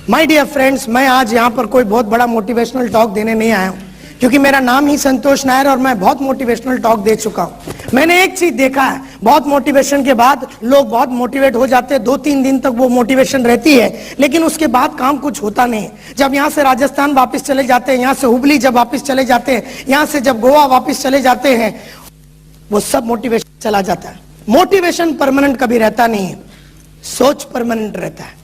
My dear friends, मैं आज यहाँ पर कोई बहुत बड़ा मोटिवेशनल टॉक देने नहीं आया हूँ, क्योंकि मेरा नाम ही संतोष नायर और मैं बहुत मोटिवेशनल टॉक दे चुका हूँ। मैंने एक चीज देखा है, बहुत मोटिवेशन के बाद लोग बहुत मोटिवेट हो जाते हैं, 2-3 दिन तक वो मोटिवेशन रहती है, लेकिन उसके बाद काम कुछ होता नहीं है। जब यहाँ से राजस्थान वापस चले जाते हैं, यहाँ से हुबली जब वापस चले जाते हैं, यहाँ से जब गोवा वापस चले जाते हैं, वो सब मोटिवेशन चला जाता है। मोटिवेशन परमानेंट कभी रहता नहीं है, सोच परमानेंट रहता है।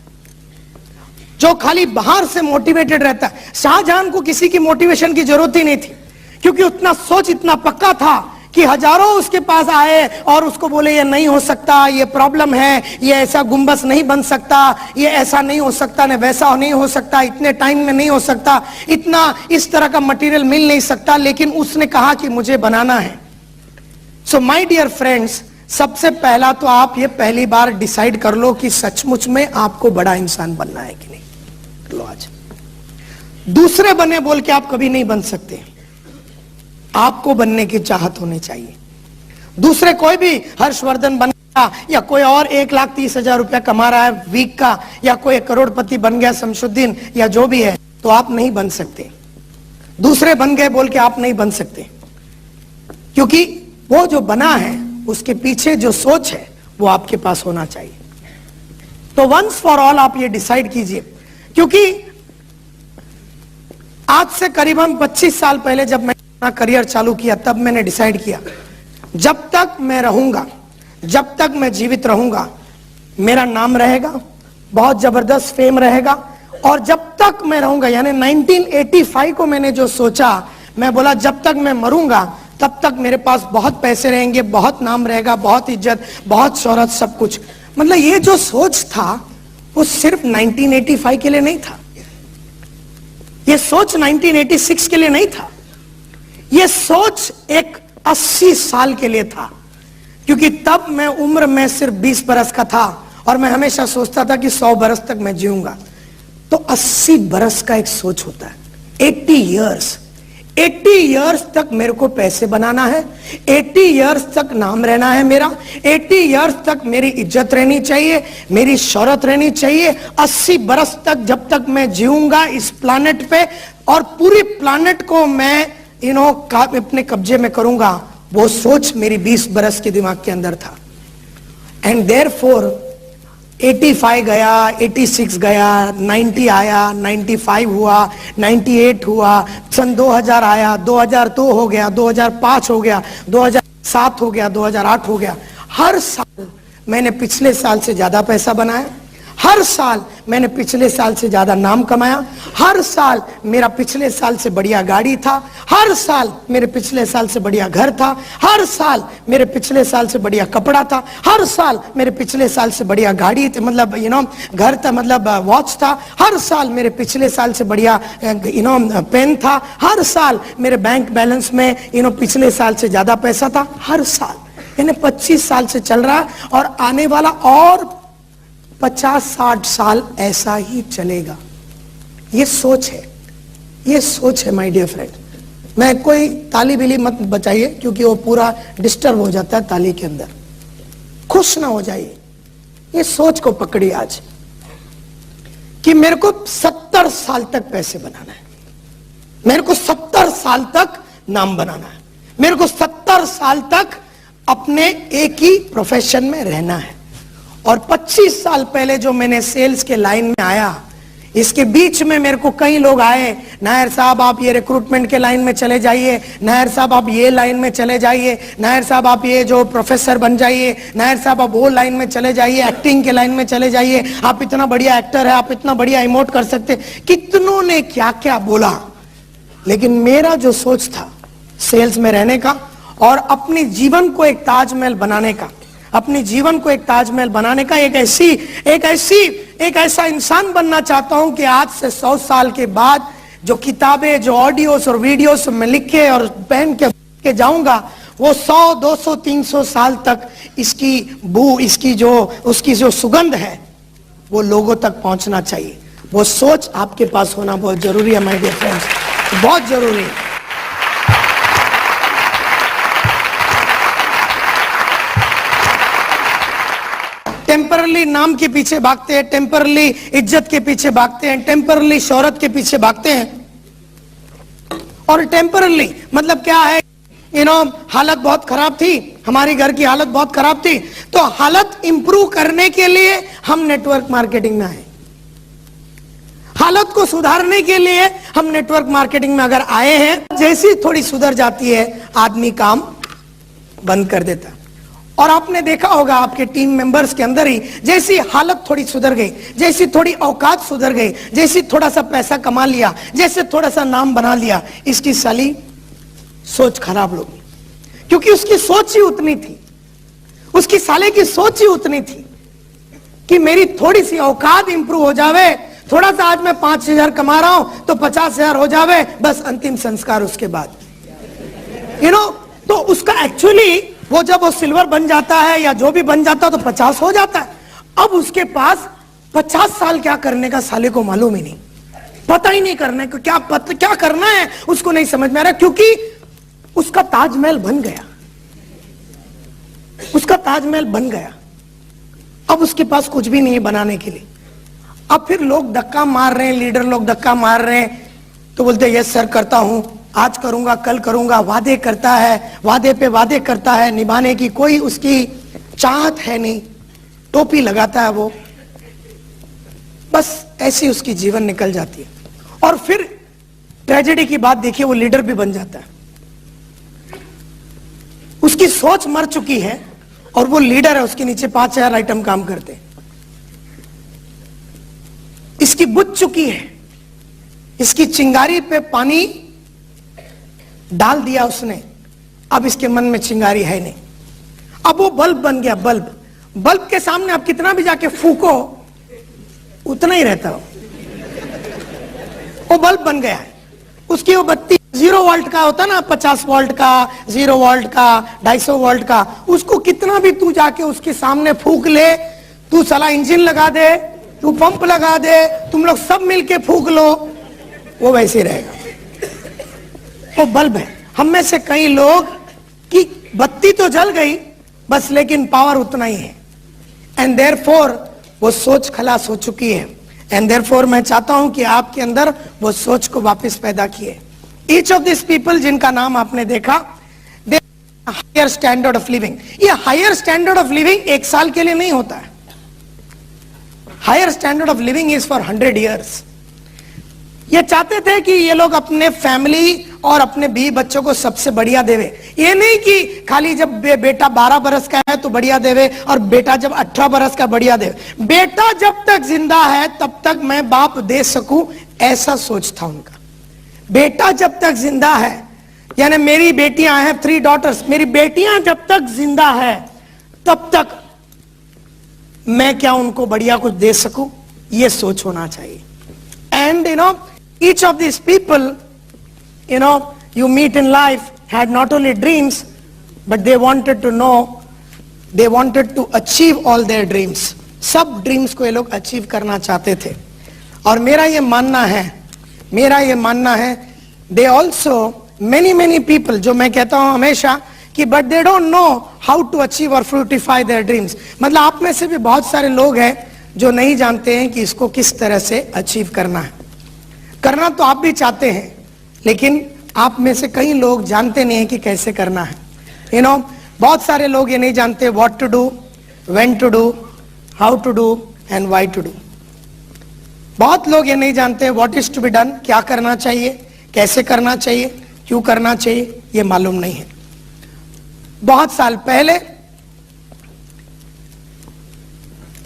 जो खाली बाहर से मोटिवेटेड रहता है, शाहजहां को किसी की मोटिवेशन की जरूरत ही नहीं थी, क्योंकि उतना सोच इतना पक्का था कि हजारों उसके पास आए और उसको बोले ये नहीं हो सकता, ये प्रॉब्लम है, ये ऐसा गुंबद नहीं बन सकता, ये ऐसा नहीं हो सकता, न वैसा नहीं हो सकता, इतने टाइम में नहीं हो सकता, इतना इस तरह का मटेरियल मिल नहीं सकता, लेकिन उसने कहा कि मुझे बनाना है। सो माय डियर फ्रेंड्स, सबसे पहला तो आप ये पहली बार डिसाइड कर लो कि सचमुच में आपको बड़ा इंसान बनना है कि नहीं। लो आज दूसरे बने बोल के आप कभी नहीं बन सकते, आपको बनने की चाहत होनी चाहिए। दूसरे कोई भी हर्षवर्धन बन गया या कोई और 1,30,000 रुपया कमा रहा है वीक का, या कोई करोड़पति बन गया शमशुद्दीन या जो भी है, तो आप नहीं बन सकते। दूसरे बन गए बोल के आप नहीं बन सकते, क्योंकि वो जो बना है उसके पीछे जो सोच है वो आपके पास होना चाहिए। तो वंस फॉर ऑल आप ये डिसाइड कीजिए, क्योंकि आज से करीबन 25 साल पहले जब मैं अपना करियर चालू किया, तब मैंने डिसाइड किया जब तक मैं रहूंगा, जब तक मैं जीवित रहूंगा, मेरा नाम रहेगा, बहुत जबरदस्त फेम रहेगा, और जब तक मैं रहूंगा, यानी 1985 को मैंने जो सोचा, मैं बोला जब तक मैं मरूंगा तब तक मेरे पास बहुत पैसे रहेंगे, बहुत नाम रहेगा, बहुत इज्जत, बहुत शोहरत, सब कुछ। मतलब ये जो सोच था वो सिर्फ 1985 के लिए नहीं था, ये सोच 1986 के लिए नहीं था, ये सोच एक 80 साल के लिए था, क्योंकि तब मैं उम्र में सिर्फ 20 बरस का था और मैं हमेशा सोचता था कि 100 बरस तक मैं जीऊंगा। तो 80 बरस का एक सोच होता है, 80 इयर्स तक मेरे को पैसे बनाना है, 80 इयर्स तक नाम रहना है मेरा, 80 इयर्स तक मेरी इज्जत रहनी चाहिए, मेरी शोहरत रहनी चाहिए, 80 बरस तक जब तक मैं जीऊंगा इस प्लैनेट पे और पूरी प्लैनेट को मैं अपने कब्जे में करूंगा, वो सोच मेरी 20 बरस के दिमाग के अंदर था। एंड देयरफॉर 85 गया, 86 गया, 90 आया, 95 हुआ, 98 हुआ, सन 2000 आया, 2002 हो गया, 2005 हो गया, 2007 हो गया, 2008 हो गया। हर साल मैंने पिछले साल से ज्यादा पैसा बनाया, हर साल मैंने पिछले साल से ज्यादा नाम कमाया, हर साल मेरा पिछले साल से बढ़िया गाड़ी था, हर साल मेरे पिछले साल से बढ़िया घर था, हर साल मेरे पिछले साल से बढ़िया कपड़ा था, हर साल मेरे पिछले साल से बढ़िया गाड़ी थी, मतलब घर था, मतलब वॉच था, हर साल मेरे पिछले साल से बढ़िया पेन था, हर साल मेरे बैंक बैलेंस में पिछले साल से ज्यादा पैसा था, हर साल। यानी 25 साल से चल रहा है और आने वाला और 50-60 साल ऐसा ही चलेगा। ये सोच है, ये सोच है माय डियर फ्रेंड। मैं कोई ताली बिली मत बचाइए, क्योंकि वो पूरा डिस्टर्ब हो जाता है ताली के अंदर। खुश ना हो जाइए, ये सोच को पकड़िए आज कि मेरे को 70 साल तक पैसे बनाना है, मेरे को 70 साल तक नाम बनाना है, मेरे को 70 साल तक अपने एक ही प्रोफेशन में रहना है। और 25 साल पहले जो मैंने सेल्स के लाइन में आया, इसके बीच में मेरे को कई लोग आए, नायर साहब आप ये रिक्रूटमेंट के लाइन में चले जाइए, नायर साहब आप ये लाइन में चले जाइए, नायर साहब आप ये जो प्रोफेसर बन जाइए, नायर साहब आप वो लाइन में चले जाइए, एक्टिंग के लाइन में चले जाइए, आप इतना बढ़िया एक्टर है, आप इतना बढ़िया इमोट कर सकते। कितनों ने क्या क्या बोला, लेकिन मेरा जो सोच था सेल्स में रहने का और अपने जीवन को एक ताजमहल बनाने का, अपने जीवन को एक ताजमहल बनाने का, एक ऐसा इंसान बनना चाहता हूं कि आज से 100 साल के बाद जो किताबें, जो ऑडियोस और वीडियोस में लिख के और पहन के जाऊंगा, वो 100, 200, 300 साल तक उसकी जो सुगंध है वो लोगों तक पहुंचना चाहिए। वो सोच आपके पास होना बहुत जरूरी है माय डियर फ्रेंड्स, बहुत जरूरी है। टेम्परली नाम के पीछे भागते हैं, टेम्परली इज्जत के पीछे भागते हैं, टेम्परली शोहरत के पीछे भागते हैं। और टेम्परली मतलब क्या है, हालत बहुत खराब थी, हमारी घर की हालत बहुत खराब थी, तो हालत इंप्रूव करने के लिए हम नेटवर्क मार्केटिंग में आए। हालत को सुधारने के लिए हम नेटवर्क मार्केटिंग में अगर आए हैं, जैसी थोड़ी सुधर जाती है आदमी काम बंद कर देता। और आपने देखा होगा आपके टीम मेंबर्स के अंदर ही, जैसी हालत थोड़ी सुधर गई, जैसी थोड़ी औकात सुधर गई, जैसी थोड़ा सा पैसा कमा लिया, जैसे थोड़ा सा नाम बना लिया, इसकी साली सोच खराब लोगी, क्योंकि उसकी सोच ही उतनी थी, उसकी साले की सोच ही उतनी थी कि मेरी थोड़ी सी औकात इंप्रूव हो जावे, थोड़ा सा आज मैं 5,000 कमा रहा हूं तो 50,000 हो जावे, बस अंतिम संस्कार उसके बाद। तो उसका एक्चुअली वो जब वो सिल्वर बन जाता है या जो भी बन जाता है तो 50 हो जाता है। अब उसके पास 50 साल क्या करने का साले को मालूम ही नहीं, पता ही नहीं करने को क्या करना है उसको नहीं समझ में आ रहा, क्योंकि उसका ताजमहल बन गया, उसका ताजमहल बन गया। अब उसके पास कुछ भी नहीं है बनाने के लिए। अब फिर लोग धक्का मार रहे हैं, लीडर लोग धक्का मार रहे हैं, तो बोलते हैं यस सर करता हूं, आज करूंगा कल करूंगा, वादे करता है, वादे पे वादे करता है, निभाने की कोई उसकी चाहत है नहीं, टोपी लगाता है वो, बस ऐसी उसकी जीवन निकल जाती है। और फिर ट्रेजेडी की बात देखिए, वो लीडर भी बन जाता है, उसकी सोच मर चुकी है और वो लीडर है, उसके नीचे 5,000 आइटम काम करते हैं, इसकी बुझ चुकी है, इसकी चिंगारी पे पानी डाल दिया उसने, अब इसके मन में चिंगारी है नहीं। अब वो बल्ब बन गया, बल्ब के सामने आप कितना भी जाके फूको उतना ही रहता हो, वो बल्ब बन गया है। उसकी वो बत्ती 0 वोल्ट का होता ना, 50 वोल्ट का, 0 वोल्ट का, 250 वोल्ट का, उसको कितना भी तू जाके उसके सामने फूक ले, तू साला इंजन लगा दे, तू पंप लगा दे, तुम लोग सब मिलके फूक लो, वो वैसे रहेगा। वो बल्ब है। हम में से कई लोग की बत्ती तो जल गई बस, लेकिन पावर उतना ही है, एंड देयरफॉर वो सोच खलास हो चुकी है। एंड देयरफॉर मैं चाहता हूं कि आपके अंदर वो सोच को वापस पैदा किए। ईच ऑफ दिस पीपल जिनका नाम आपने देखा, they higher standard of living. ये हायर स्टैंडर्ड ऑफ लिविंग 1 साल के लिए नहीं होता है, higher standard of living is for 100 years. ये चाहते थे कि ये लोग अपने फैमिली और अपने बीवी बच्चों को सबसे बढ़िया देवे। ये नहीं कि खाली जब बेटा 12 बरस का है तो बढ़िया देवे और बेटा जब 18 बरस का बढ़िया देवे। बेटा जब तक जिंदा है तब तक मैं बाप दे सकूं, ऐसा सोच था उनका। बेटा जब तक जिंदा है, यानी मेरी बेटियां हैं 3 डॉटर्स, मेरी बेटियां जब तक जिंदा है तब तक मैं क्या उनको बढ़िया कुछ दे सकूं, ये सोच होना चाहिए। And each of these people you meet in life had not only dreams but they wanted to know, they wanted to achieve all their dreams। सब ड्रीम्स को ये लोग अचीव करना चाहते थे। और मेरा ये मानना है they also many people, जो मैं कहता हूं हमेशा कि but they don't know how to achieve or fructify their dreams। मतलब आप में से भी बहुत सारे लोग हैं जो नहीं जानते हैं कि इसको किस तरह से अचीव करना है। करना तो आप भी चाहते हैं, लेकिन आप में से कई लोग जानते नहीं हैं कि कैसे करना है। बहुत सारे लोग ये नहीं जानते what to do, when to do, how to do and why to do. बहुत लोग ये नहीं जानते what is to be done, क्या करना चाहिए, कैसे करना चाहिए, क्यों करना चाहिए, ये मालूम नहीं है। बहुत साल पहले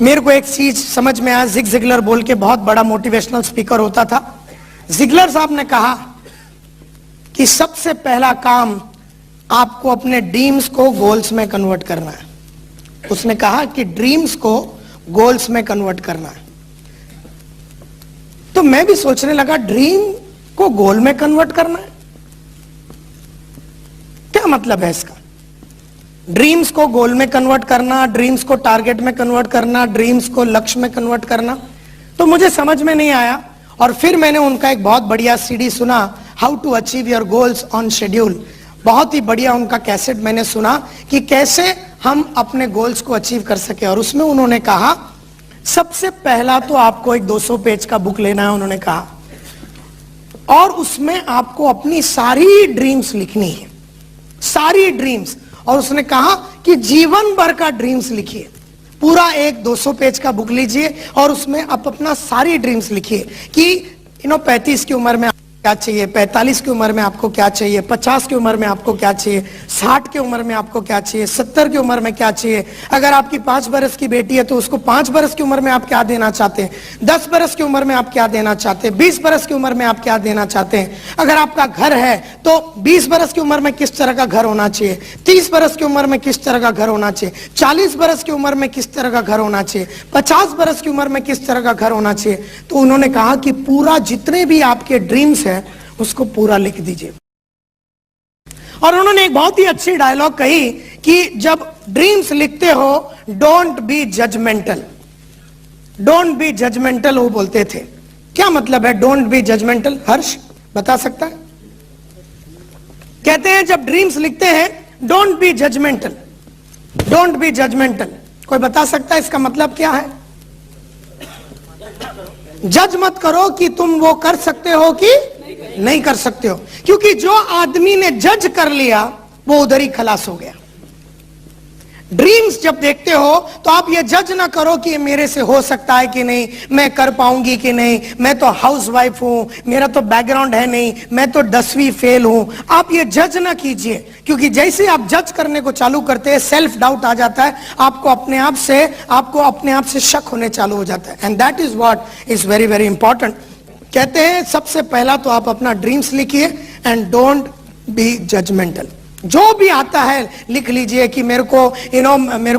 मेरे को एक चीज समझ में आया। जिग जिगलर बोल के बहुत बड़ा मोटिवेशनल स्पीकर होता था। जिगलर साहब ने कहा कि सबसे पहला काम आपको अपने ड्रीम्स को गोल्स में कन्वर्ट करना है। उसने कहा कि ड्रीम्स को गोल्स में कन्वर्ट करना है। तो मैं भी सोचने लगा, ड्रीम को गोल में कन्वर्ट करना है, क्या मतलब है इसका? ड्रीम्स को गोल में कन्वर्ट करना, ड्रीम्स को टारगेट में कन्वर्ट करना, ड्रीम्स को लक्ष्य में कन्वर्ट करना, तो मुझे समझ में नहीं आया। और फिर मैंने उनका एक बहुत बढ़िया सीडी सुना, how to achieve your goals on schedule. बहुत ही बढ़िया उनका कैसेट मैंने सुना कि कैसे हम अपने गोल्स को अचीव कर सके। और उसमें उन्होंने कहा सबसे पहला तो आपको एक 200 पेज का बुक लेना है, उन्होंने कहा, और उसमें आपको अपनी सारी ड्रीम्स लिखनी है, सारी ड्रीम्स। और उसने कहा कि जीवन भर का ड्रीम्स लिखिए, पूरा एक 200 पेज का बुक लीजिए और उसमें आप अपना सारी ड्रीम्स लिखिए कि 35 की उम्र में क्या चाहिए, 45 की उम्र में आपको क्या चाहिए, 50 की उम्र में आपको क्या चाहिए, 60 की उम्र में आपको क्या चाहिए, 70 की उम्र में क्या चाहिए। अगर आपकी 5 बरस की बेटी है तो उसको 5 बरस की उम्र में आप क्या देना चाहते हैं, 10 बरस की उम्र में आप क्या देना चाहते हैं, 20 बरस की उम्र में आप क्या देना चाहते हैं। अगर आपका घर है तो 20 बरस की उम्र में किस तरह का घर होना चाहिए, 30 बरस की उम्र में किस तरह का घर होना चाहिए, 40 बरस की उम्र में किस तरह का घर होना चाहिए, 50 बरस की उम्र में किस तरह का घर होना चाहिए। तो उन्होंने कहा कि पूरा जितने भी आपके ड्रीम्स है उसको पूरा लिख दीजिए। और उन्होंने एक बहुत ही अच्छी डायलॉग कही कि जब ड्रीम्स लिखते हो don't be judgemental, don't be judgemental, वो बोलते थे। क्या मतलब है डोंट बी जजमेंटल? हर्ष बता सकता है? कहते हैं जब ड्रीम्स लिखते हैं don't be judgemental, don't be judgemental. कोई बता सकता है इसका मतलब क्या है? जज मत करो कि तुम वो कर सकते हो कि नहीं कर सकते हो, क्योंकि जो आदमी ने जज कर लिया वो उधर ही खलास हो गया। ड्रीम्स जब देखते हो तो आप ये जज ना करो कि ये मेरे से हो सकता है कि नहीं, मैं कर पाऊंगी कि नहीं, मैं तो हाउसवाइफ हूं, मेरा तो बैकग्राउंड है नहीं, मैं तो 10वीं फेल हूं। आप ये जज ना कीजिए, क्योंकि जैसे आप जज करने को चालू करते हैं सेल्फ डाउट आ जाता है, आपको अपने आप से शक होने चालू हो जाता है। And that is what is very very important. कहते हैं सबसे पहला तो आप अपना ड्रीम्स लिखिए एंड डोंट बी जजमेंटल। जो भी आता है लिख लीजिए कि मेरे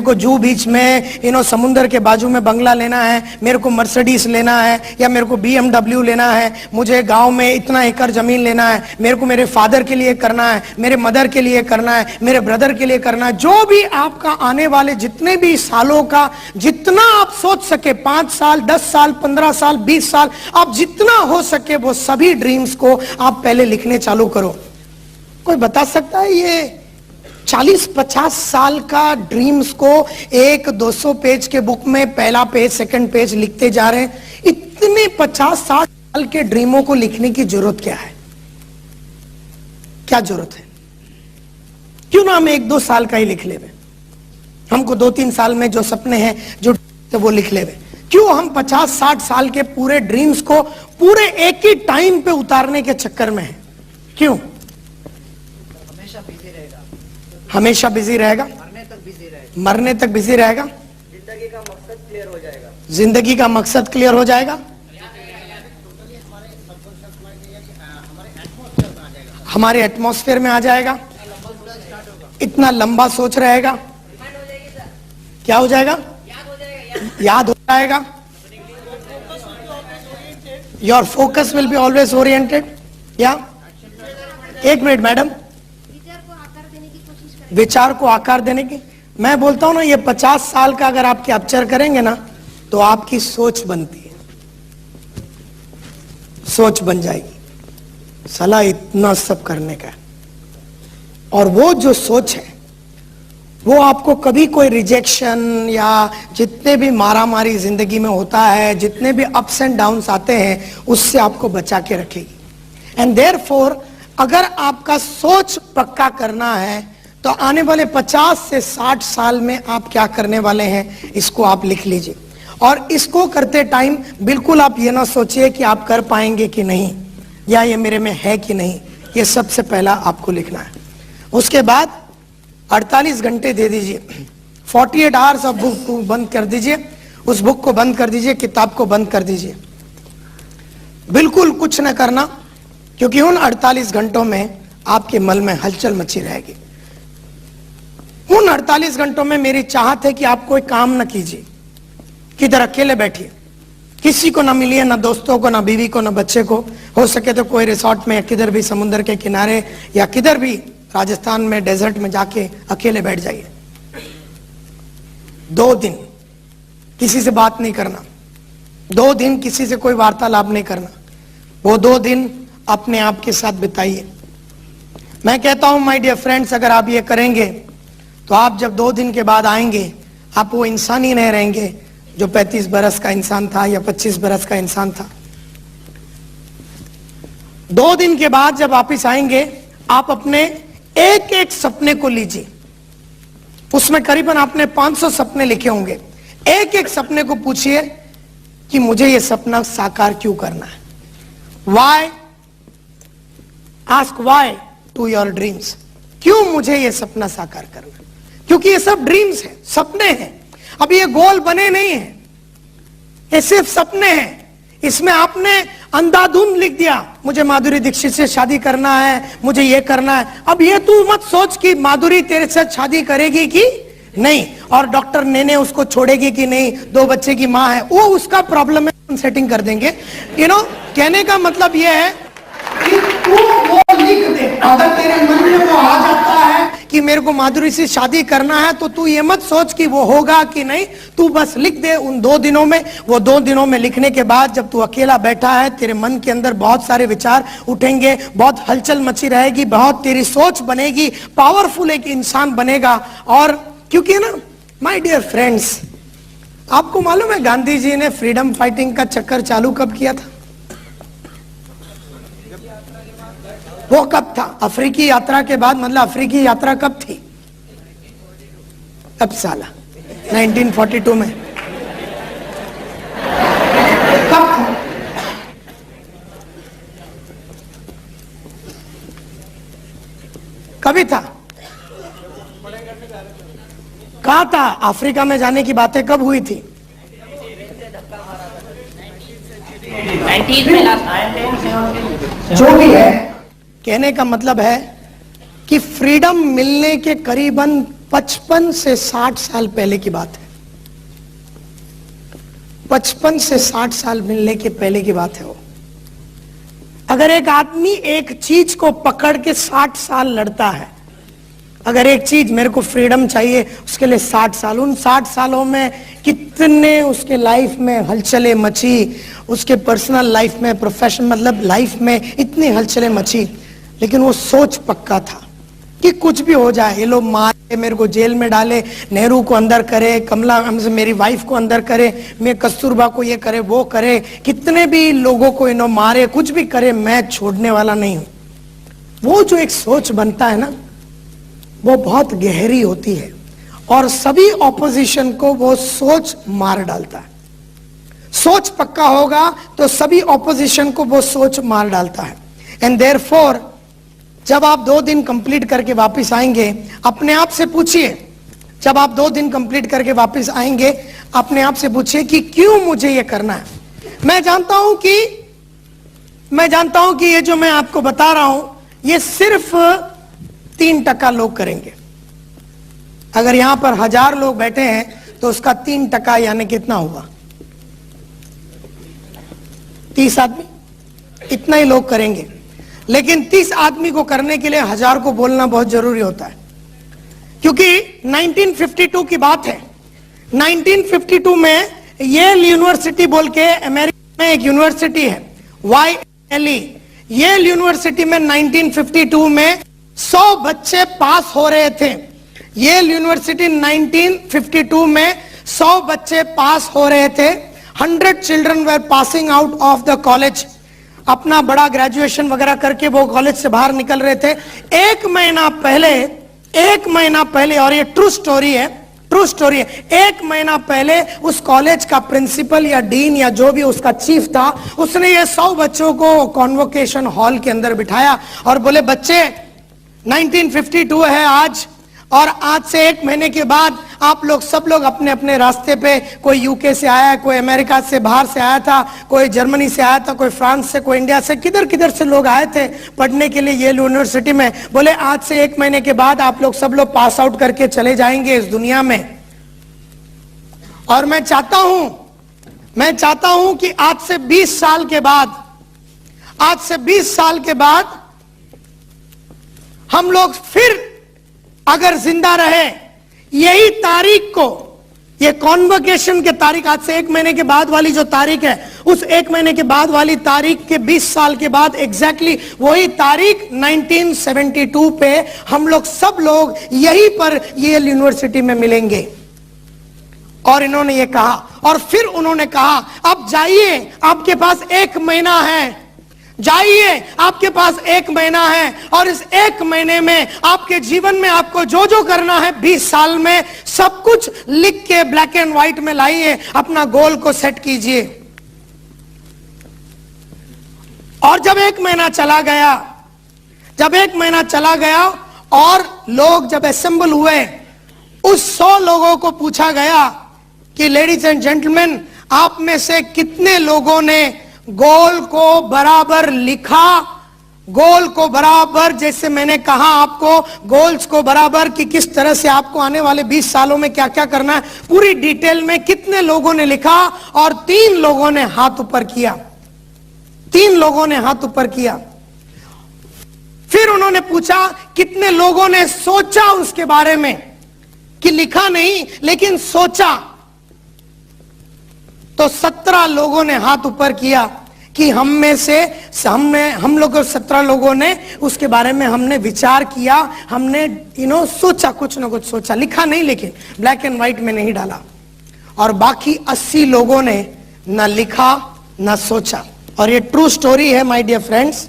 को जू बीच में समुद्र के बाजू में बंगला लेना है, मेरे को मर्सिडीज लेना है, या मेरे को BMW लेना है, मुझे गांव में इतना एकड़ जमीन लेना है, मेरे को मेरे फादर के लिए करना है, मेरे मदर के लिए करना है, मेरे ब्रदर के लिए करना है। जो भी आपका आने वाले जितने भी सालों का जितना आप सोच सके, 5 साल 10 साल 15 साल 20 साल, आप जितना हो सके वो सभी ड्रीम्स को आप पहले लिखने चालू करो। कोई बता सकता है ये 40-50 साल का ड्रीम्स को एक 200 पेज के बुक में पहला पेज सेकंड पेज लिखते जा रहे हैं? इतने 50-60 साल के ड्रीमों को लिखने की जरूरत क्या है? क्या जरूरत है? क्यों ना हम 1-2 साल का ही लिख ले, हमको 2-3 साल में जो सपने हैं जो वो लिख ले। क्यों हम 50-60 साल के पूरे ड्रीम्स को पूरे एक ही टाइम पे उतारने के चक्कर में हैं? क्यों? हमेशा बिजी रहेगा, मरने तक बिजी रहेगा, जिंदगी का मकसद क्लियर हो जाएगा, जिंदगी का मकसद क्लियर हो जाएगा, हमारे एटमॉस्फेयर में आ जाएगा, इतना लंबा सोच रहेगा, क्या हो जाएगा? याद हो जाएगा। Your focus will be always oriented. या एक मिनट मैडम, विचार को आकार देने की मैं बोलता हूं ना, ये 50 साल का अगर आप कैप्चर करेंगे ना तो आपकी सोच बनती है, सोच बन जाएगी साला इतना सब करने का। और वो जो सोच है वो आपको कभी कोई रिजेक्शन या जितने भी मारामारी जिंदगी में होता है, जितने भी अप्स एंड डाउन्स आते हैं, उससे आपको बचा के रखेगी। एंड देयरफॉर अगर आपका सोच पक्का करना है तो आने वाले 50 से 60 साल में आप क्या करने वाले हैं इसको आप लिख लीजिए। और इसको करते टाइम बिल्कुल आप ये ना सोचिए कि आप कर पाएंगे कि नहीं, या ये मेरे में है कि नहीं। ये सबसे पहला आपको लिखना है। उसके बाद 48 घंटे दे दीजिए, 48 आवर्स ऑफ बुक को बंद कर दीजिए, उस बुक को बंद कर दीजिए, किताब को बंद कर दीजिए, बिल्कुल कुछ न करना, क्योंकि उन 48 घंटों में आपके मन में हलचल मची रहेगी। उन 48 घंटों में मेरी चाहत है कि आप कोई काम ना कीजिए, किधर अकेले बैठिए, किसी को ना मिलिए, ना दोस्तों को, ना बीवी को, ना बच्चे को। हो सके तो कोई रिसोर्ट में, किधर भी समुद्र के किनारे या किधर भी राजस्थान में डेजर्ट में जाके अकेले बैठ जाइए। 2 दिन किसी से बात नहीं करना, 2 दिन किसी से कोई वार्तालाप नहीं करना, वो 2 दिन अपने आप के साथ बिताइए। मैं कहता हूं माय डियर फ्रेंड्स, अगर आप ये करेंगे तो आप जब 2 दिन के बाद आएंगे, आप वो इंसान ही नहीं रहेंगे जो 35 बरस का इंसान था या 25 बरस का इंसान था। 2 दिन के बाद जब वापिस आएंगे, आप अपने एक एक सपने को लीजिए, उसमें करीबन आपने 500 सपने लिखे होंगे। एक एक सपने को पूछिए कि मुझे यह सपना साकार क्यों करना है। Why, ask why to your dreams. क्यों मुझे यह सपना साकार करना? क्योंकि ये सब ड्रीम्स हैं, सपने हैं। अब ये गोल बने नहीं हैं, ये सिर्फ सपने हैं। इसमें आपने अंधाधुंध लिख दिया, मुझे माधुरी दीक्षित से शादी करना है, मुझे ये करना है। अब ये तू मत सोच कि माधुरी तेरे साथ शादी करेगी कि नहीं, और डॉक्टर नेने उसको छोड़ेगी कि नहीं, 2 बच्चे की मां है, वो उसका प्रॉब्लम है, हम सेटिंग कर देंगे। कहने का मतलब ये है कि तू वो लिख दे। अगर तेरे मन में वो आ जाता है कि मेरे को माधुरी से शादी करना है, तो तू ये मत सोच कि वो होगा कि नहीं, तू बस लिख दे उन 2 दिनों में। वो 2 दिनों में लिखने के बाद जब तू अकेला बैठा है, तेरे मन के अंदर बहुत सारे विचार उठेंगे, बहुत हलचल मची रहेगी, बहुत तेरी सोच बनेगी, पावरफुल एक इंसान बनेगा। और क्योंकि ना माय डियर फ्रेंड्स, आपको मालूम है गांधी जी ने फ्रीडम फाइटिंग का चक्कर चालू कब किया था? वो कब था? अफ्रीकी यात्रा के बाद। मतलब अफ्रीकी यात्रा कब थी? कब साला? 1942 में। कब था? कभी था? कहा था? अफ्रीका में जाने की बातें कब हुई थी? 19 में जो भी है, कहने का मतलब है कि फ्रीडम मिलने के करीबन 55 से 60 साल पहले की बात है। 55 से 60 साल मिलने के पहले की बात है वो। अगर एक आदमी एक चीज को पकड़ के 60 साल लड़ता है, अगर एक चीज मेरे को फ्रीडम चाहिए, उसके लिए 60 साल, उन 60 सालों में कितने उसके लाइफ में हलचलें मची, उसके पर्सनल लाइफ में, प्रोफेशन मतलब लाइफ में इतनी हलचलें मची, लेकिन वो सोच पक्का था कि कुछ भी हो जाए, ये लोग मारे, मेरे को जेल में डाले, नेहरू को अंदर करे, कमला हमसे मेरी वाइफ को अंदर करे, मैं कस्तूरबा को ये करे वो करे, कितने भी लोगों को इन्हों मारे, कुछ भी करे, मैं छोड़ने वाला नहीं हूं। वो जो एक सोच बनता है ना, वो बहुत गहरी होती है और सभी ऑपोजिशन को वो सोच मार डालता है। सोच पक्का होगा तो सभी ऑपोजिशन को वो सोच मार डालता है। एंड देयरफॉर जब आप 2 दिन कंप्लीट करके वापस आएंगे, अपने आप से पूछिए, जब आप 2 दिन कंप्लीट करके वापस आएंगे, अपने आप से पूछिए कि क्यों मुझे ये करना है। मैं जानता हूं कि ये जो मैं आपको बता रहा हूं, ये सिर्फ 3% लोग करेंगे। अगर यहां पर 1000 लोग बैठे हैं तो उसका 3% यानी कितना हुआ? 30 आदमी, इतना ही लोग करेंगे। लेकिन 30 आदमी को करने के लिए 1000 को बोलना बहुत जरूरी होता है, क्योंकि 1952 की बात है। 1952 में येल यूनिवर्सिटी बोल के अमेरिका में एक यूनिवर्सिटी है, YLE। येल यूनिवर्सिटी में 1952 में 100 बच्चे पास हो रहे थे। येल यूनिवर्सिटी 1952 में 100 बच्चे पास हो रहे थे। 100 children were passing out of the college. अपना बड़ा ग्रेजुएशन वगैरह करके वो कॉलेज से बाहर निकल रहे थे। 1 महीना पहले, और ये ट्रू स्टोरी है, 1 महीना पहले उस कॉलेज का प्रिंसिपल या डीन या जो भी उसका चीफ था, उसने ये 100 बच्चों को कॉन्वोकेशन हॉल के अंदर बिठाया और बोले, बच्चे 1952 है आज, और आज से 1 महीने के बाद आप लोग सब लोग अपने अपने रास्ते पे, कोई यूके से आया, कोई अमेरिका से बाहर से आया था, कोई जर्मनी से आया था, कोई फ्रांस से, कोई इंडिया से, किधर किधर से लोग आए थे पढ़ने के लिए येल यूनिवर्सिटी में। बोले आज से 1 महीने के बाद आप लोग सब लोग पास आउट करके चले जाएंगे इस दुनिया में। और मैं चाहता हूं कि आज से 20 साल के बाद हम लोग फिर अगर जिंदा रहे, यही तारीख को, ये कॉन्वोकेशन के तारीख, आज से 1 महीने के बाद वाली जो तारीख है, उस 1 महीने के बाद वाली तारीख के 20 साल के बाद एग्जैक्टली वही तारीख 1972 पे हम लोग सब लोग यहीं पर येल यूनिवर्सिटी में मिलेंगे। और इन्होंने ये कहा, और फिर उन्होंने कहा अब जाइए, आपके पास 1 महीना है, जाइए आपके पास 1 महीना है, और इस 1 महीने में आपके जीवन में आपको जो जो करना है 20 साल में सब कुछ लिख के ब्लैक एंड व्हाइट में लाइए, अपना गोल को सेट कीजिए। और जब 1 महीना चला गया, जब 1 महीना चला गया और लोग जब असेंबल हुए, उस 100 लोगों को पूछा गया कि लेडीज एंड जेंटलमैन, आप में से कितने लोगों ने गोल को बराबर लिखा, गोल को बराबर, जैसे मैंने कहा आपको गोल्स को बराबर कि किस तरह से आपको आने वाले 20 सालों में क्या क्या करना है, पूरी डिटेल में कितने लोगों ने लिखा? और 3 लोगों ने हाथ ऊपर किया, 3 लोगों ने हाथ ऊपर किया। फिर उन्होंने पूछा कितने लोगों ने सोचा उसके बारे में, कि लिखा नहीं लेकिन सोचा। तो 17 लोगों ने हाथ ऊपर किया कि हम में से हम लोग 17 लोगों ने उसके बारे में हमने विचार किया, हमने सोचा, कुछ ना कुछ सोचा, लिखा नहीं लेकिन ब्लैक एंड व्हाइट में नहीं डाला। और बाकी 80 लोगों ने ना लिखा ना सोचा। और ये ट्रू स्टोरी है माय डियर फ्रेंड्स।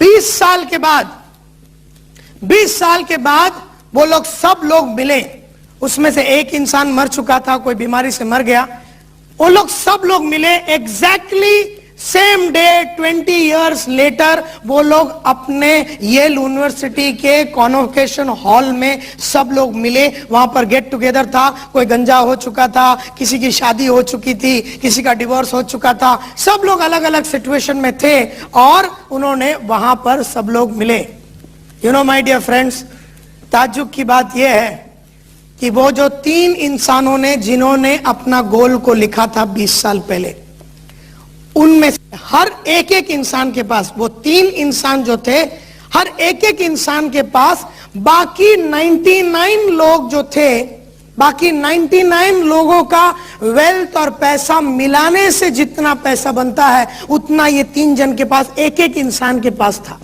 20 साल के बाद वो लोग सब लोग मिले, उसमें से एक इंसान मर चुका था, कोई बीमारी से मर गया। वो लोग सब लोग मिले exactly same day 20 years later. वो लोग अपने येल यूनिवर्सिटी के कॉन्वोकेशन हॉल में सब लोग मिले, वहां पर गेट टुगेदर था। कोई गंजा हो चुका था, किसी की शादी हो चुकी थी, किसी का डिवोर्स हो चुका था, सब लोग अलग अलग सिचुएशन में थे और उन्होंने वहां पर सब लोग मिले। माय डियर फ्रेंड्स, ताज्जुब की बात यह है कि वो जो 3 इंसानों ने जिन्होंने अपना गोल को लिखा था 20 साल पहले, उनमें से हर एक इंसान के पास, वो 3 इंसान जो थे, हर एक इंसान के पास बाकी 99 लोग जो थे, बाकी 99 लोगों का वेल्थ और पैसा मिलाने से जितना पैसा बनता है उतना ये 3 जन के पास, एक इंसान के पास था।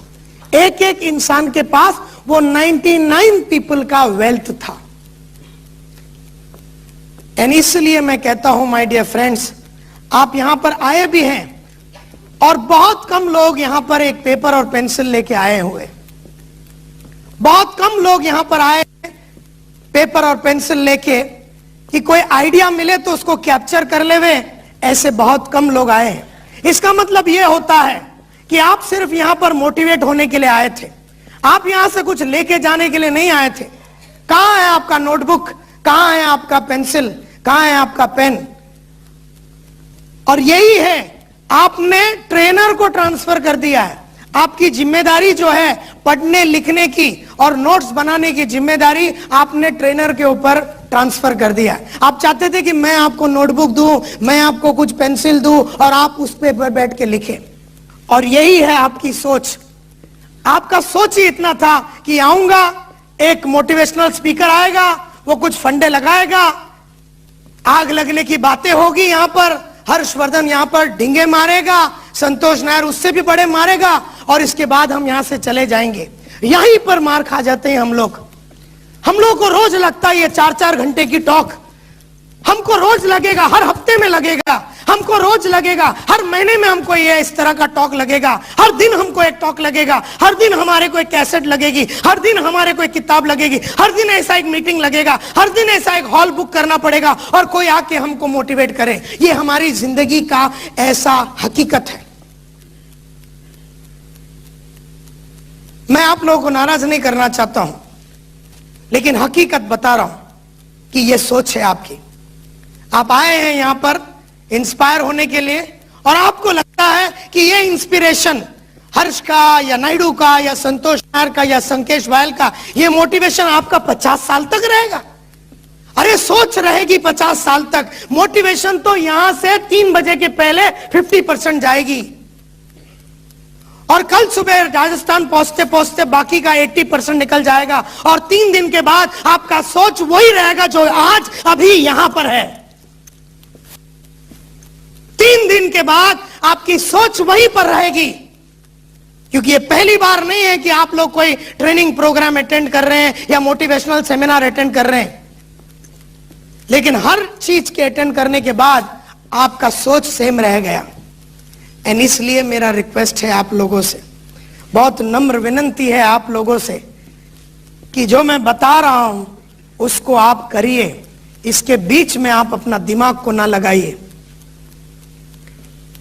एक इंसान के पास वो 99 पीपल का वेल्थ था। एंड इसलिए मैं कहता हूं माय डियर फ्रेंड्स, आप यहां पर आए भी हैं और बहुत कम लोग यहां पर एक पेपर और पेंसिल लेके आए हुए, बहुत कम लोग यहां पर आए पेपर और पेंसिल लेके कि कोई आइडिया मिले तो उसको कैप्चर कर लेवे, ऐसे बहुत कम लोग आए हैं। इसका मतलब यह होता है कि आप सिर्फ यहां पर मोटिवेट होने के लिए आए थे, आप यहां से कुछ लेके जाने के लिए नहीं आए थे। कहां है आपका नोटबुक, कहां है आपका पेंसिल, कहां है आपका पेन? और यही है, आपने ट्रेनर को ट्रांसफर कर दिया है। आपकी जिम्मेदारी जो है पढ़ने लिखने की और नोट्स बनाने की जिम्मेदारी आपने ट्रेनर के ऊपर ट्रांसफर कर दिया है। आप चाहते थे कि मैं आपको नोटबुक दूं, मैं आपको कुछ पेंसिल दूं और आप उस पे बैठ के लिखें, और यही है आपकी सोच। आपका सोच ही इतना था कि आऊंगा, एक मोटिवेशनल स्पीकर आएगा, वो कुछ फंडे लगाएगा, आग लगने की बातें होगी यहां पर, हर्षवर्धन यहां पर ढींगे मारेगा, संतोष नायर उससे भी बड़े मारेगा, और इसके बाद हम यहां से चले जाएंगे। यहीं पर मार खा जाते हैं हम लोग को रोज लगता है ये 4-4 घंटे की टॉक, हमको रोज लगेगा, हर हफ्ते में लगेगा, हमको रोज लगेगा, हर महीने में हमको ये इस तरह का टॉक लगेगा, हर दिन हमको एक टॉक लगेगा, हर दिन हमारे को एक कैसेट लगेगी, हर दिन हमारे को एक किताब लगेगी, हर दिन ऐसा एक मीटिंग लगेगा, हर दिन ऐसा एक हॉल बुक करना पड़ेगा और कोई आके हमको मोटिवेट करे। ये हमारी जिंदगी का ऐसा हकीकत है। मैं आप लोगों को नाराज नहीं करना चाहता हूं, लेकिन हकीकत बता रहा हूं कि यह सोच है आपकी। आप आए हैं यहां पर इंस्पायर होने के लिए, और आपको लगता है कि ये इंस्पिरेशन हर्ष का या नायडू का या संतोष नायर का या संकेश वायल का, ये मोटिवेशन आपका 50 साल तक रहेगा। अरे सोच रहेगी 50 साल तक, मोटिवेशन तो यहां से 3 बजे के पहले 50% जाएगी, और कल सुबह राजस्थान पहुंचते पहुंचते बाकी का 80% निकल जाएगा, और 3 दिन के बाद आपका सोच वही रहेगा जो आज अभी यहां पर है। 3 दिन के बाद आपकी सोच वहीं पर रहेगी, क्योंकि ये पहली बार नहीं है कि आप लोग कोई ट्रेनिंग प्रोग्राम अटेंड कर रहे हैं या मोटिवेशनल सेमिनार अटेंड कर रहे हैं, लेकिन हर चीज के अटेंड करने के बाद आपका सोच सेम रह गया। एंड इसलिए मेरा रिक्वेस्ट है आप लोगों से, बहुत नम्र विनती है आप लोगों से कि जो मैं बता रहा हूं उसको आप करिए, इसके बीच में आप अपना दिमाग को ना लगाइए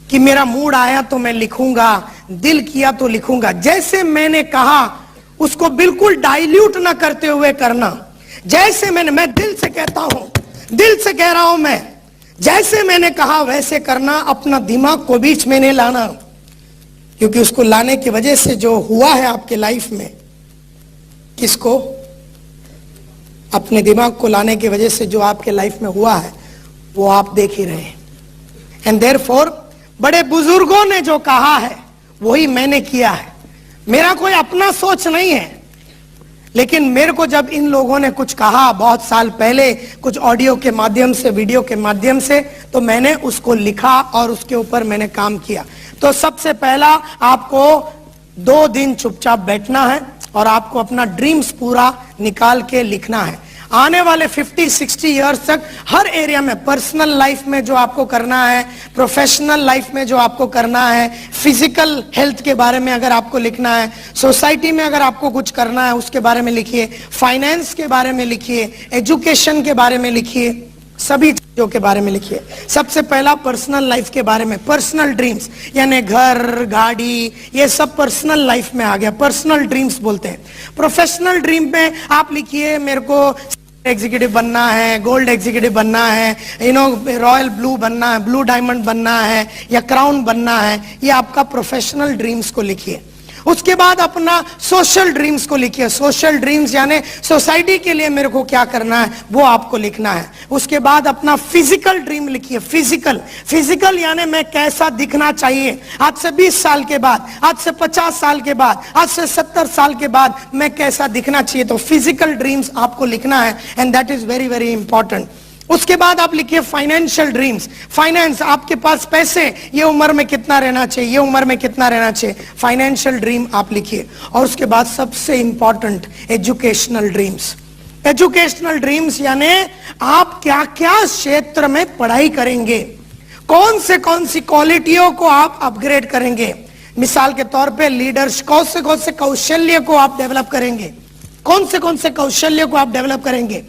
कि मेरा मूड आया तो मैं लिखूंगा, दिल किया तो लिखूंगा। जैसे मैंने कहा उसको बिल्कुल डाइल्यूट ना करते हुए करना। जैसे मैं दिल से कहता हूं, दिल से कह रहा हूं, मैं जैसे मैंने कहा वैसे करना, अपना दिमाग को बीच में नहीं लाना, क्योंकि उसको लाने की वजह से जो हुआ है आपके लाइफ में, किसको? अपने दिमाग को लाने की वजह से जो आपके लाइफ में हुआ है वो आप देख ही रहे हैं। एंड देयरफॉर बड़े बुजुर्गों ने जो कहा है वही मैंने किया है। मेरा कोई अपना सोच नहीं है, लेकिन मेरे को जब इन लोगों ने कुछ कहा बहुत साल पहले, कुछ ऑडियो के माध्यम से, वीडियो के माध्यम से, तो मैंने उसको लिखा और उसके ऊपर मैंने काम किया। तो सबसे पहला आपको 2 दिन चुपचाप बैठना है और आपको अपना ड्रीम्स पूरा निकाल के लिखना है। आने वाले 50-60 इयर्स तक हर एरिया में, पर्सनल लाइफ में जो आपको करना है, प्रोफेशनल लाइफ में जो आपको करना है, फिजिकल हेल्थ के बारे में अगर आपको लिखना है, सोसाइटी में अगर आपको कुछ करना है उसके बारे में लिखिए, फाइनेंस के बारे में लिखिए, एजुकेशन के बारे में लिखिए, सभी चीजों के बारे में लिखिए। सबसे पहला पर्सनल लाइफ के बारे में, पर्सनल ड्रीम्स, यानी घर, गाड़ी, ये सब पर्सनल लाइफ में आ गया, पर्सनल ड्रीम्स बोलते हैं। प्रोफेशनल ड्रीम में आप लिखिए मेरे को एग्जीक्यूटिव बनना है, गोल्ड एग्जीक्यूटिव बनना है, रॉयल ब्लू बनना है, ब्लू डायमंड बनना है, या क्राउन बनना है। ये आपका प्रोफेशनल ड्रीम्स को लिखिए। उसके बाद अपना सोशल ड्रीम्स को लिखिए। सोशल ड्रीम्स यानी सोसाइटी के लिए मेरे को क्या करना है वो आपको लिखना है। उसके बाद अपना फिजिकल ड्रीम लिखिए। फिजिकल यानी मैं कैसा दिखना चाहिए आज से 20 साल के बाद, आज से 50 साल के बाद, आज से 70 साल के बाद मैं कैसा दिखना चाहिए। तो फिजिकल ड्रीम्स आपको लिखना है, and that is very very important. उसके बाद आप लिखिए फाइनेंशियल ड्रीम्स। फाइनेंस, आपके पास पैसे, ये उम्र में कितना रहना चाहिए, ये उम्र में कितना रहना चाहिए, फाइनेंशियल ड्रीम आप लिखिए। और उसके बाद सबसे important educational dreams. Educational dreams यानी आप क्या क्या क्षेत्र में पढ़ाई करेंगे, कौन सी क्वालिटियों को आप अपग्रेड करेंगे। मिसाल के तौर पे लीडर्स, कौन से कौशल्य को आप डेवलप करेंगे, कौन से कौशल्य को आप डेवलप करेंगे।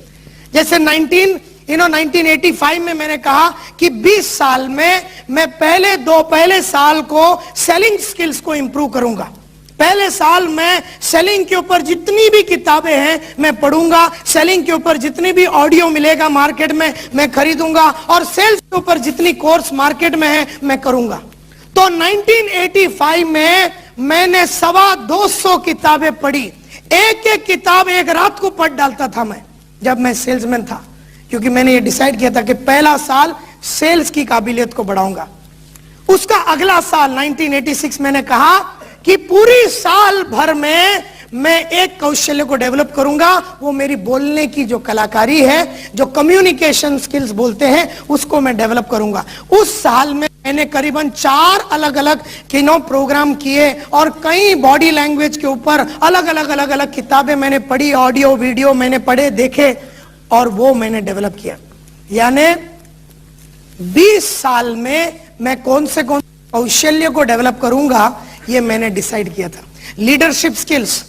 जैसे 1985 में मैंने कहा कि 20 साल में मैं पहले साल को सेलिंग स्किल्स को इंप्रूव करूंगा। पहले साल में सेलिंग के ऊपर जितनी भी किताबें हैं मैं पढ़ूंगा, सेलिंग के ऊपर जितनी भी ऑडियो मिलेगा मार्केट में मैं खरीदूंगा, और सेल्स के ऊपर जितनी कोर्स मार्केट में है मैं करूंगा। तो 1985 में मैंने 225 किताबें पढ़ी। एक किताब एक रात को पढ़ डालता था मैं, जब मैं सेल्समैन था, क्योंकि मैंने ये डिसाइड किया था कि पहला साल सेल्स की काबिलियत को बढ़ाऊंगा। उसका अगला साल 1986 मैंने कहा कि पूरी साल भर में मैं एक कौशल्य को डेवलप करूंगा, वो मेरी बोलने की जो कलाकारी है, जो कम्युनिकेशन स्किल्स बोलते हैं, उसको मैं डेवलप करूंगा। उस साल में मैंने करीबन 4 अलग अलग प्रोग्राम किए और कई बॉडी लैंग्वेज के ऊपर अलग अलग किताबें मैंने पढ़ी, ऑडियो वीडियो मैंने पढ़े, देखे, और वो मैंने डेवलप किया। यानी 20 साल में मैं कौन से कौशल्य को डेवलप करूंगा ये मैंने डिसाइड किया था। Leadership skills,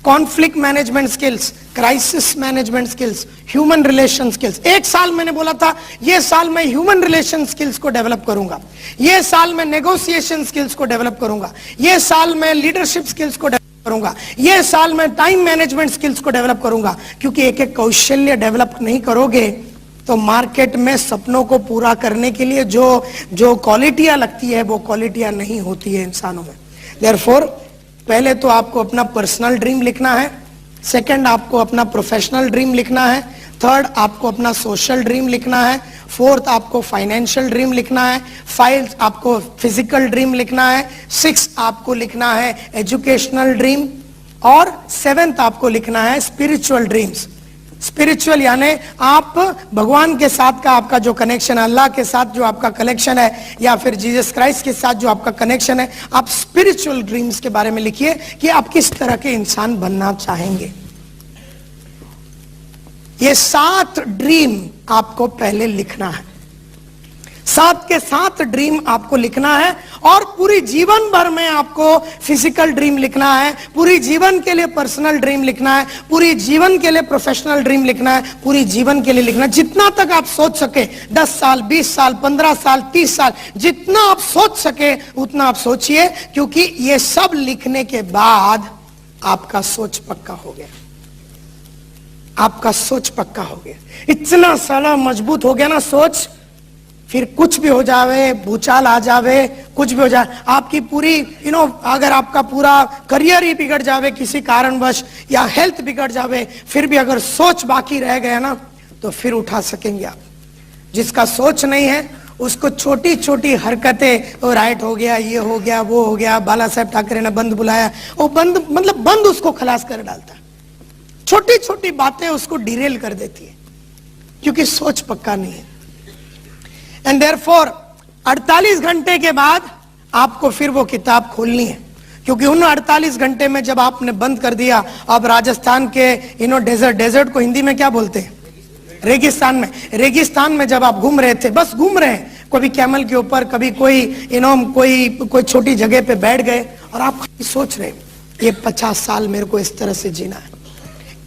conflict management skills, crisis management skills, human relation skills. एक साल मैंने बोला था ये साल मैं ह्यूमन रिलेशन स्किल्स को डेवलप करूंगा, ये साल मैं नेगोशिएशन स्किल्स को डेवलप करूंगा, ये साल मैं लीडरशिप स्किल्स को करूंगा, ये साल मैं टाइम मैनेजमेंट स्किल्स को डेवलप करूंगा। क्योंकि एक एक कौशल्य डेवलप नहीं करोगे तो मार्केट में सपनों को पूरा करने के लिए जो क्वालिटियां लगती है वो क्वालिटियां नहीं होती है इंसानों में। देयरफॉर पहले तो आपको अपना पर्सनल ड्रीम लिखना है, सेकंड आपको अपना प्रोफेशनल ड्रीम लिखना है, थर्ड आपको अपना सोशल ड्रीम लिखना है, फोर्थ आपको फाइनेंशियल ड्रीम लिखना है, 5 आपको फिजिकल ड्रीम लिखना है, 6 आपको लिखना है एजुकेशनल ड्रीम, और 7th आपको लिखना है स्पिरिचुअल ड्रीम्स। स्पिरिचुअल यानी आप भगवान के साथ का आपका जो कनेक्शन है, अल्लाह के साथ जो आपका कनेक्शन है, या फिर जीसस क्राइस्ट के साथ जो आपका कनेक्शन है, आप स्पिरिचुअल ड्रीम्स के बारे में लिखिए कि आप किस तरह के इंसान बनना चाहेंगे। ये 7 ड्रीम आपको पहले लिखना है, 7 के 7 ड्रीम आपको लिखना है, और पूरी जीवन भर में आपको फिजिकल ड्रीम लिखना है, पूरी जीवन के लिए पर्सनल ड्रीम लिखना है, पूरी जीवन के लिए प्रोफेशनल ड्रीम लिखना है, पूरी जीवन के लिए लिखना है। जितना तक आप सोच सके, 10 साल, 20 साल, 15 साल, 30 साल, जितना आप सोच सके उतना आप सोचिए, क्योंकि ये सब लिखने के बाद आपका सोच पक्का हो गया, आपका सोच पक्का हो गया, इतना सारा मजबूत हो गया ना सोच, फिर कुछ भी हो जावे, भूचाल आ जावे, कुछ भी हो जाए, आपकी पूरी अगर आपका पूरा करियर ही बिगड़ जावे किसी कारणवश, या हेल्थ बिगड़ जावे, फिर भी अगर सोच बाकी रह गया ना, तो फिर उठा सकेंगे आप। जिसका सोच नहीं है उसको छोटी छोटी हरकतें, वो राइट हो गया, ये हो गया, वो हो गया, बाला साहब ठाकरे ने बंद बुलाया, वो बंद मतलब बंद उसको खलास कर डालता है। छोटी छोटी बातें उसको डिरेल कर देती है, क्योंकि सोच पक्का नहीं है। एंड देयरफॉर 48 घंटे के बाद आपको फिर वो किताब खोलनी है, क्योंकि उन 48 घंटे में जब आपने बंद कर दिया, अब राजस्थान के डेजर्ट को हिंदी में क्या बोलते हैं, रेगिस्तान में जब आप घूम रहे थे, बस घूम रहे हैं, कभी कैमल के ऊपर, कभी कोई छोटी जगह पे बैठ गए, और आप सोच रहे ये 50 साल मेरे को इस तरह से जीना है।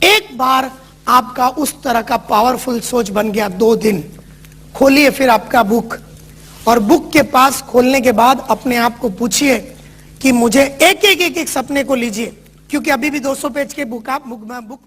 एक बार आपका उस तरह का पावरफुल सोच बन गया, 2 दिन खोलिए फिर आपका बुक, और बुक के पास खोलने के बाद अपने आप को पूछिए कि मुझे एक एक सपने को लीजिए, क्योंकि अभी भी 200 पेज के बुक